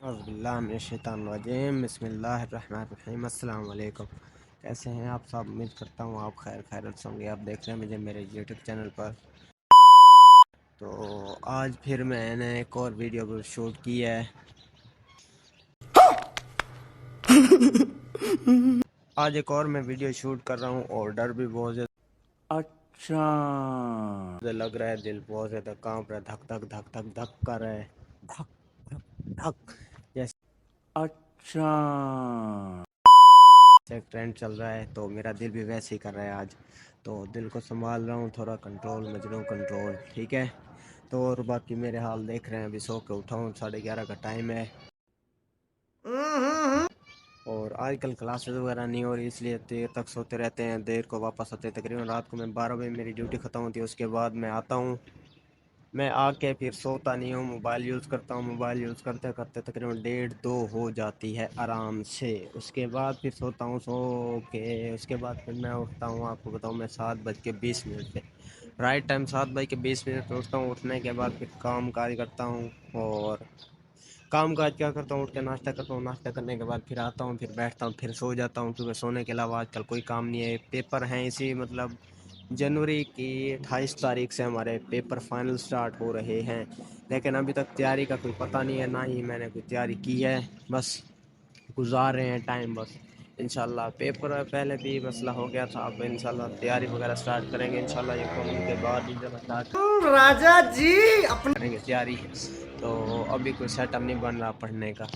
औज़ुबिल्लाहिमिनश्शैतानिर्रजीम बिस्मिल्लाहिर्रहमानिर्रहीम अस्सलाम वालेकुम। कैसे हैं आप सब? उम्मीद करता हूँ आप खैरियत से होंगे। आप देख रहे हैं मुझे मेरे यूट्यूब चैनल पर। तो आज फिर मैंने एक और वीडियो शूट की है। आज एक और मैं वीडियो शूट कर रहा हूँ और डर भी बहुत ज़्यादा अच्छा लग रहा है। दिल बहुत ज़्यादा कांप रहा है, धक धक धक धक धक कर रहा है, धक धक धक जैसे अच्छा एक ट्रेंड चल रहा है। तो मेरा दिल भी वैसे ही कर रहा है आज। तो दिल को संभाल रहा हूँ, थोड़ा कंट्रोल मजनू कंट्रोल, ठीक है। तो और बाकी मेरे हाल देख रहे हैं, अभी सो के उठा हूँ, 11:30 का टाइम है। और आजकल क्लासेस वगैरह नहीं हो रही, इसलिए देर तक सोते रहते हैं, देर को वापस आते हैं। तकरीबन रात को मैं 12 बजे मेरी ड्यूटी ख़त्म होती है, उसके बाद मैं आता हूँ। मैं आके फिर सोता नहीं हूँ, मोबाइल यूज़ करता हूँ। मोबाइल यूज़ करते करते तकरीबन 1:30-2 हो जाती है आराम से। उसके बाद फिर सोता हूँ, सो के उसके बाद फिर मैं उठता हूँ। आपको बताऊँ, मैं 7:20 पे राइट टाइम 7:20 पे उठता हूँ। उठने के बाद फिर काम काज करता हूँ। और काम काज क्या करता हूँ, उठ के नाश्ता करता हूँ। नाश्ता करने के बाद फिर आता हूँ, फिर बैठता हूँ, फिर सो जाता हूँ, क्योंकि सोने के अलावा आजकल कोई काम नहीं है। पेपर हैं इसी मतलब जनवरी की 28 तारीख से हमारे पेपर फाइनल स्टार्ट हो रहे हैं, लेकिन अभी तक तैयारी का कोई पता नहीं है, ना ही मैंने कोई तैयारी की है। बस गुजार रहे हैं टाइम बस। इंशाल्लाह पेपर पहले भी मसला हो गया था, अब इंशाल्लाह तैयारी वगैरह स्टार्ट करेंगे। इंशाल्लाह ये कॉलेज के बाद इंशाल्लाह स्टार्ट राजा जी अपने करेंगे तैयारी। तो अभी कोई सेटअप नहीं बन रहा पढ़ने का।